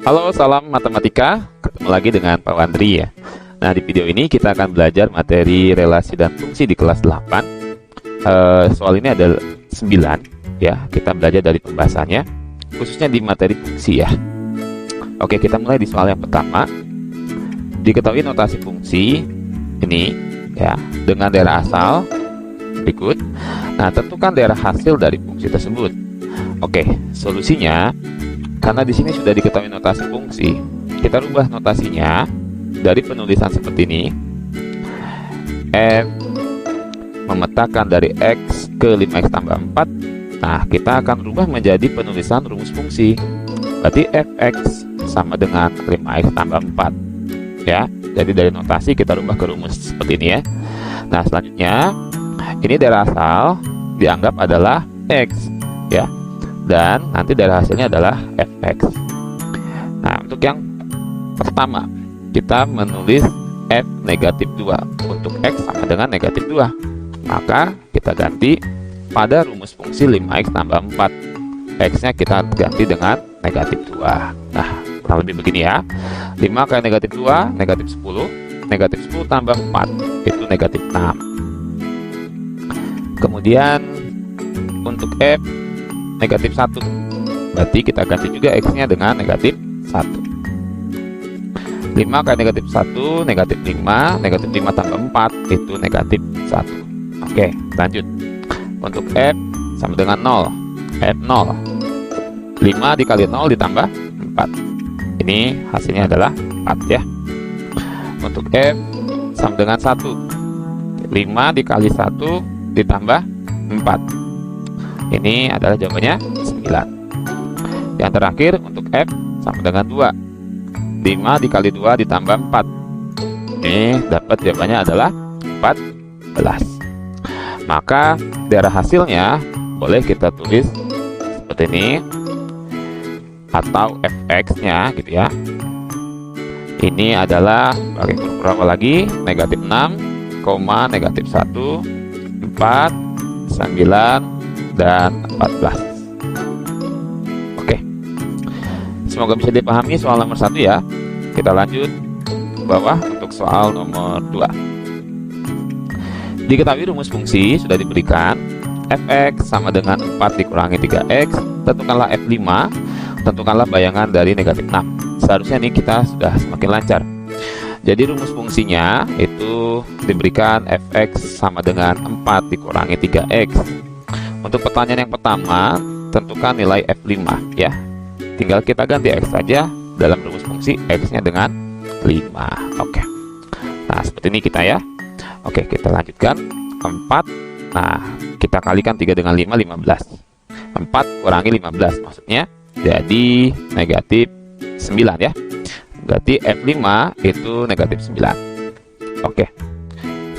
Halo, salam matematika. Ketemu lagi dengan Pak Wandri ya. Nah, di video ini kita akan belajar materi relasi dan fungsi di kelas 8. Soal ini ada 9 ya. Kita belajar dari pembahasannya, khususnya di materi fungsi ya. Oke, kita mulai di soal yang pertama. Diketahui notasi fungsi ini ya dengan daerah asal berikut. Nah, tentukan daerah hasil dari fungsi tersebut. Oke, solusinya karena di sini sudah diketahui notasi fungsi, kita rubah notasinya dari penulisan seperti ini. F memetakan dari X ke 5X tambah 4. Nah, kita akan rubah menjadi penulisan rumus fungsi. Berarti Fx sama dengan 5X tambah 4 ya. Jadi dari notasi kita rubah ke rumus seperti ini ya. Nah, selanjutnya ini daerah asal dianggap adalah X ya, dan nanti daerah hasilnya adalah Fx. Nah, untuk yang pertama kita menulis F negatif 2. Untuk X sama dengan negatif 2, maka kita ganti pada rumus fungsi 5X tambah 4. X nya kita ganti dengan negatif 2. Nah, kurang lebih begini ya. 5 kali negatif 2 negatif 10. Negatif 10 tambah 4 itu negatif 6. Kemudian untuk F negatif 1, berarti kita ganti juga X nya dengan negatif 1. 5 kali negatif 1 negatif 5. Negatif 5 tambah 4 itu negatif 1. Oke, lanjut. Untuk F sama dengan 0. F0 5 dikali 0 ditambah 4. Ini hasilnya adalah 4 ya. Untuk F sama dengan 1. 5 dikali 1 ditambah 4. Ini adalah jawabannya 9. Yang terakhir untuk F sama dengan 2. 5 dikali 2 ditambah 4. Ini dapat jawabannya adalah 14. Maka daerah hasilnya boleh kita tulis seperti ini, atau Fx nya gitu ya. Ini adalah pakai huruf awal lagi, negatif 6, negatif 1, 4, 9, dan 14. Oke, semoga bisa dipahami soal nomor 1 ya. Kita lanjut ke bawah untuk soal nomor 2. Diketahui rumus fungsi sudah diberikan. Fx sama dengan 4 dikurangi 3x. Tentukanlah F5. Tentukanlah bayangan dari negatif 6. Seharusnya ini kita sudah semakin lancar. Jadi rumus fungsinya itu diberikan Fx sama dengan 4 dikurangi 3x. Untuk pertanyaan yang pertama, tentukan nilai F5 ya. Tinggal kita ganti X saja dalam rumus fungsi, X nya dengan 5. Oke. Nah, seperti ini kita ya. Oke, kita lanjutkan. 4. Nah, kita kalikan 3 dengan 5, 15. 4 kurangi 15 maksudnya jadi negatif 9 ya. Berarti F5 itu negatif 9. Oke.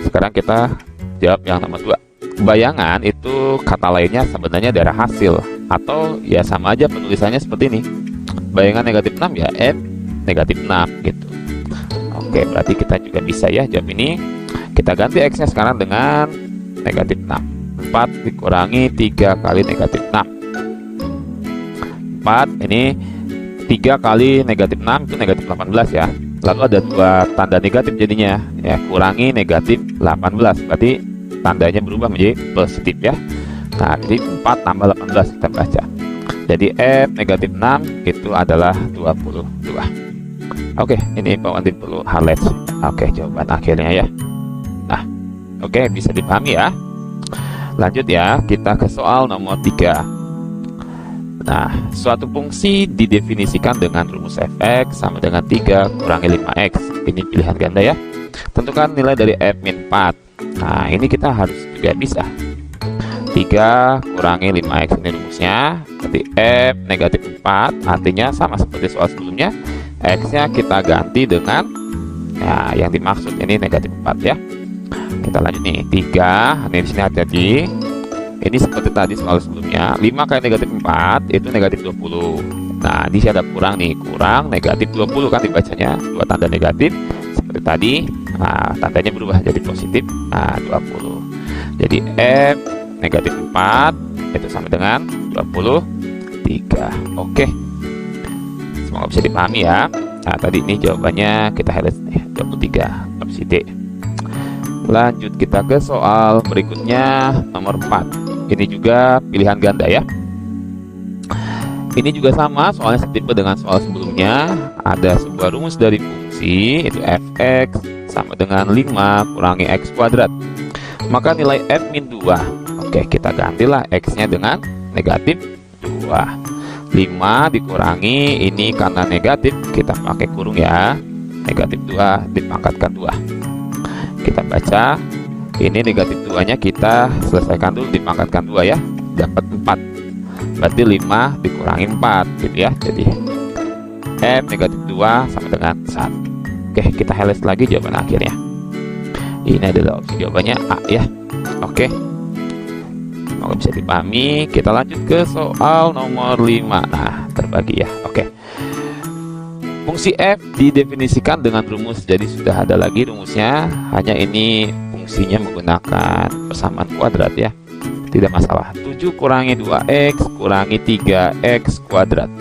Sekarang kita jawab yang nomor 2. Bayangan itu kata lainnya sebenarnya daerah hasil, atau ya sama aja penulisannya seperti ini. Bayangan negatif 6 ya F negatif 6 gitu. Oke, berarti kita juga bisa ya jawab ini. Kita ganti X nya sekarang dengan negatif 6. 4 dikurangi 3 kali negatif 6. 4 ini 3 kali negatif 6 itu negatif 18 ya. Lalu ada 2 tanda negatif jadinya ya, kurangi negatif 18, berarti tandanya berubah menjadi positif ya. Nah, jadi 4 tambah 18 kita baca. Jadi F negatif 6 itu adalah 22. Oke, ini Pak Wandri perlu highlight. Oke, jawaban akhirnya ya. Nah, oke, bisa dipahami ya. Lanjut ya, kita ke soal nomor 3. Nah, suatu fungsi didefinisikan dengan rumus Fx sama dengan 3 kurangi 5x. Ini pilihan ganda ya. Tentukan nilai dari F-4. Nah, ini kita harus juga bisa. 3 kurangi 5x ini rumusnya. Berarti F negatif 4, artinya sama seperti soal sebelumnya. X nya kita ganti dengan ya, yang dimaksud ini negatif 4 ya. Kita lanjut nih, 3. Ini di sini hati-hati. Ini seperti tadi soal sebelumnya. 5 kali negatif 4 itu negatif 20. Nah, di sini ada kurang nih, kurang negatif 20 kan dibacanya, 2 tanda negatif. Seperti seperti tadi. Nah, tandanya berubah jadi positif. Nah, 20. Jadi F negatif 4 itu sama dengan 23. Oke. Semoga bisa dipahami ya. Nah, tadi ini jawabannya kita highlight nih, 23, opsi D. Lanjut kita ke soal berikutnya, nomor 4. Ini juga pilihan ganda ya. Ini juga sama, soalnya setipe dengan soal sebelumnya. Ada sebuah rumus dari fungsi, itu fx sama dengan 5 kurangi x kuadrat. Maka nilai f min 2. Oke, kita gantilah x-nya dengan negatif 2. 5 dikurangi, ini karena negatif, kita pakai kurung ya. Negatif 2 dipangkatkan 2. Kita baca, ini negatif 2-nya kita selesaikan dulu, dipangkatkan 2 ya. Dapat 4. Berarti 5 dikurangi 4 gitu ya. Jadi F negatif 2 sama dengan 1. Oke, kita highlight lagi jawaban akhirnya. Ini adalah opsi jawabannya A ya. Oke, semoga bisa dipahami. Kita lanjut ke soal nomor 5. Nah, terbagi ya. Oke, fungsi F didefinisikan dengan rumus. Jadi sudah ada lagi rumusnya, hanya ini fungsinya menggunakan persamaan kuadrat ya. Tidak masalah. 7 kurangi 2x kurangi 3x kuadrat.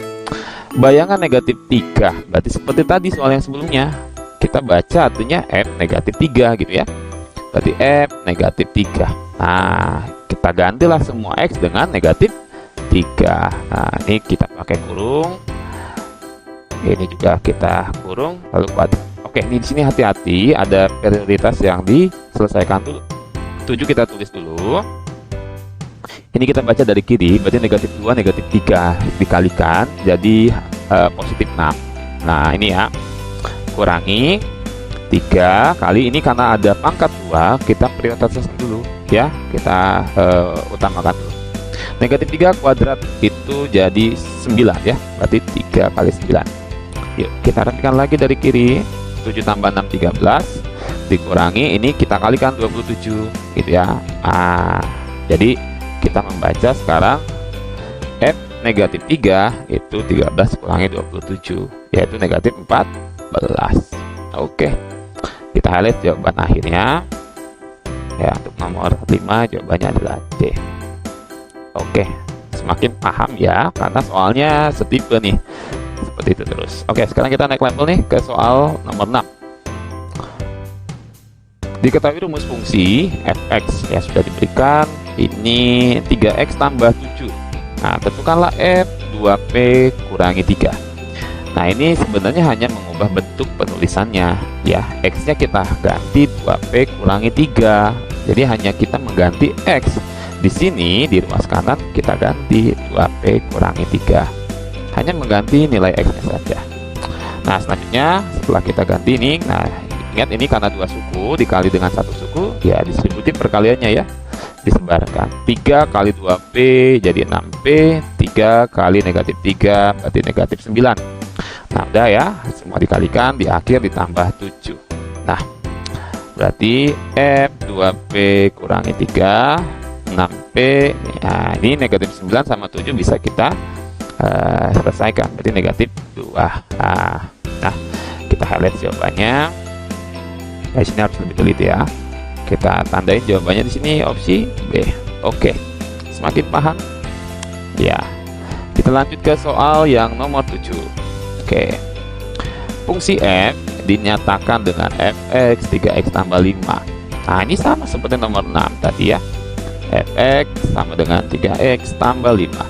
Bayangan negatif 3. Berarti seperti tadi soal yang sebelumnya, kita baca artinya F negatif 3 gitu ya. Berarti F negatif 3. Nah, kita gantilah semua X dengan negatif 3. Nah, ini kita pakai kurung. Ini juga kita kurung, lalu kuadrat. Oke, ini di sini hati-hati, ada prioritas yang diselesaikan dulu. 7 kita tulis dulu. Ini kita baca dari kiri, berarti negatif 2, negatif 3 dikalikan, jadi positif 6. Nah, ini ya, kurangi 3 kali, ini karena ada pangkat 2, kita prioritaskan dulu, ya, kita utamakan dulu. Negatif 3 kuadrat itu jadi 9, ya, berarti 3 kali 9. Yuk, kita rapikan lagi dari kiri, 7 tambah 6, 13, dikurangi, ini kita kalikan 27, gitu ya. Jadi kita membaca sekarang F negatif 3 itu 13 kurangi 27, yaitu negatif 14. Oke, kita highlight jawaban akhirnya ya. Untuk nomor 5 jawabannya adalah D. Oke, semakin paham ya, karena soalnya setipe nih, seperti itu terus. Oke, sekarang kita naik level nih ke soal nomor 6. Diketahui rumus fungsi fx ya sudah diberikan. Ini 3x tambah 7. Nah, tentukanlah f 2p kurangi 3. Nah, ini sebenarnya hanya mengubah bentuk penulisannya ya. X-nya kita ganti 2p kurangi 3. Jadi hanya kita mengganti x. Di sini di ruas kanan kita ganti 2p kurangi 3. Hanya mengganti nilai x-nya saja. Nah, selanjutnya setelah kita ganti ini, nah ingat ini karena 2 suku dikali dengan 1 suku, ya distributif perkaliannya ya. Disebarkan 3 kali 2p jadi 6p, 3 kali negatif 3 berarti negatif 9. Nah, udah ya, semua dikalikan, di akhir ditambah 7. Nah, berarti F 2p kurangi 3 6p. Nah, ini negatif 9 sama 7 bisa kita selesaikan, berarti negatif 2. Nah, kita highlight jawabannya. Di sini harus lebih teliti ya. Kita tandain jawabannya di sini opsi B. Oke, semakin paham ya. Kita lanjut ke soal yang nomor 7. Oke, fungsi f dinyatakan dengan fx 3x tambah 5. Nah, ini sama seperti nomor 6 tadi ya. Fx sama dengan 3x tambah 5.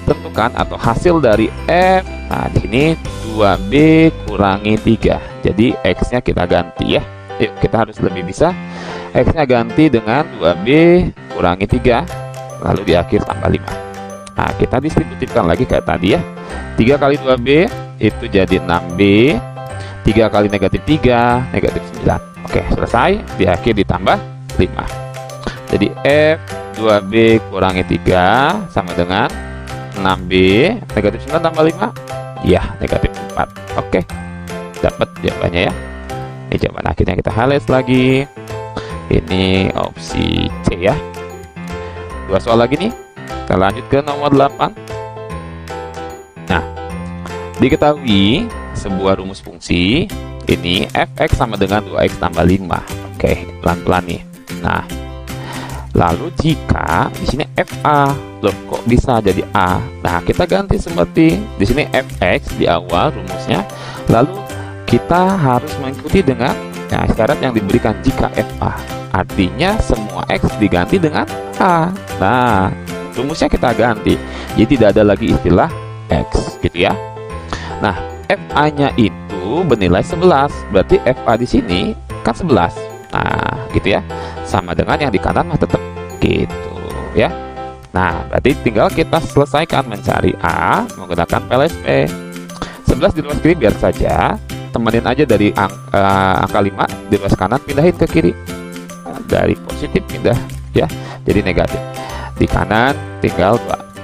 Tentukan atau hasil dari f. Nah, di sini 2b kurangi 3. Jadi x-nya kita ganti ya. Yuk, kita harus lebih bisa. X-nya ganti dengan 2b kurangi 3, lalu di akhir tambah 5. Nah, kita distributifkan lagi kayak tadi ya. 3 kali 2b itu jadi 6b, 3 kali negatif 3, negatif 9. Oke, selesai. Di akhir ditambah 5. Jadi F 2b kurangi 3 sama dengan 6b, negatif 9 tambah 5, ya negatif 4. Oke, dapat jawabannya ya. Ini jawaban akhirnya, kita highlight lagi. Ini opsi C ya. 2 soal lagi nih. Kita lanjut ke nomor 8. Nah, diketahui sebuah rumus fungsi ini fx sama dengan 2x tambah 5. Oke, pelan-pelan nih. Nah, lalu jika di sini fa, loh kok bisa jadi a? Nah, kita ganti seperti di sini fx di awal rumusnya. Lalu kita harus mengikuti dengan syarat yang diberikan jika fa. Artinya semua x diganti dengan a. Nah, rumusnya kita ganti. Jadi tidak ada lagi istilah x gitu ya. Nah, fa-nya itu bernilai 11. Berarti fa di sini kan 11. Nah, gitu ya. Sama dengan yang di kanan mah tetap gitu ya. Nah, berarti tinggal kita selesaikan mencari a menggunakan PLSP. 11 di ruas kiri biar saja. Temenin aja dari angka 5 di ruas kanan, pindahin ke kiri. Dari positif pindah ya jadi negatif. Di kanan tinggal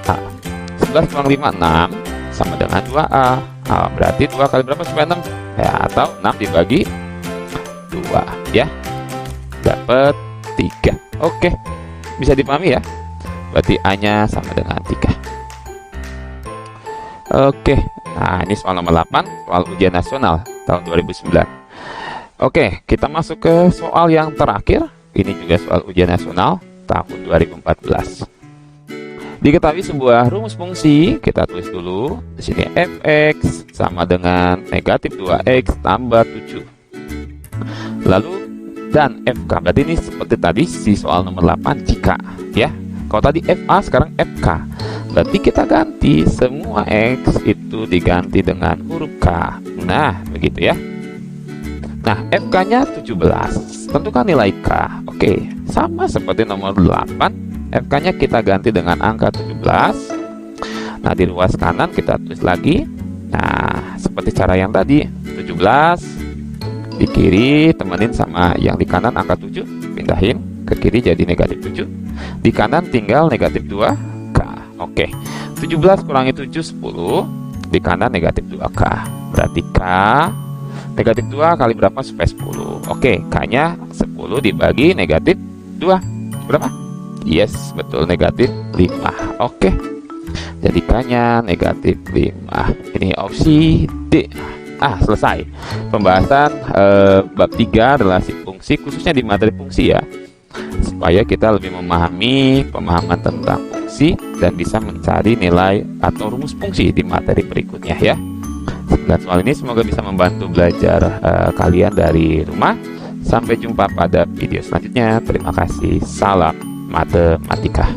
2a. 11 kurang 5 6 sama dengan 2a. Berarti 2 kali berapa supaya 6 ya, atau 6 dibagi 2 ya, dapat 3. Oke, bisa dipahami ya. Berarti a nya sama dengan 3. Oke, nah ini soal nomor 8, soal ujian nasional tahun 2009. Oke, kita masuk ke soal yang terakhir. Ini juga soal ujian nasional tahun 2014. Diketahui sebuah rumus fungsi, kita tulis dulu di sini fx sama dengan negatif 2x tambah 7. Lalu dan fk, berarti ini seperti tadi si soal nomor 8 jika ya. Kalau tadi fa, sekarang fk. Berarti kita ganti semua x itu diganti dengan huruf k. Nah, begitu ya. Nah, fk-nya 17. Tentukan nilai k. Oke, sama seperti nomor 8. Fk-nya kita ganti dengan angka 17. Nah, di ruas kanan kita tulis lagi. Nah, seperti cara yang tadi, 17 di kiri temenin sama yang di kanan angka 7, pindahin ke kiri jadi negatif 7. Di kanan tinggal negatif 2k. Oke, 17 kurangi 7 10. Di kanan negatif 2k. Berarti k negatif 2 kali berapa supaya 10. Oke, k-nya 10 dibagi negatif 2 berapa? Yes, betul, negatif 5. Oke, jadi k-nya negatif 5. Ini opsi D. Selesai pembahasan bab 3 relasi fungsi, khususnya di materi fungsi ya, supaya kita lebih memahami pemahaman tentang fungsi dan bisa mencari nilai atau rumus fungsi di materi berikutnya ya. Dan soal ini semoga bisa membantu belajar kalian dari rumah. Sampai jumpa pada video selanjutnya. Terima kasih. Salam matematika.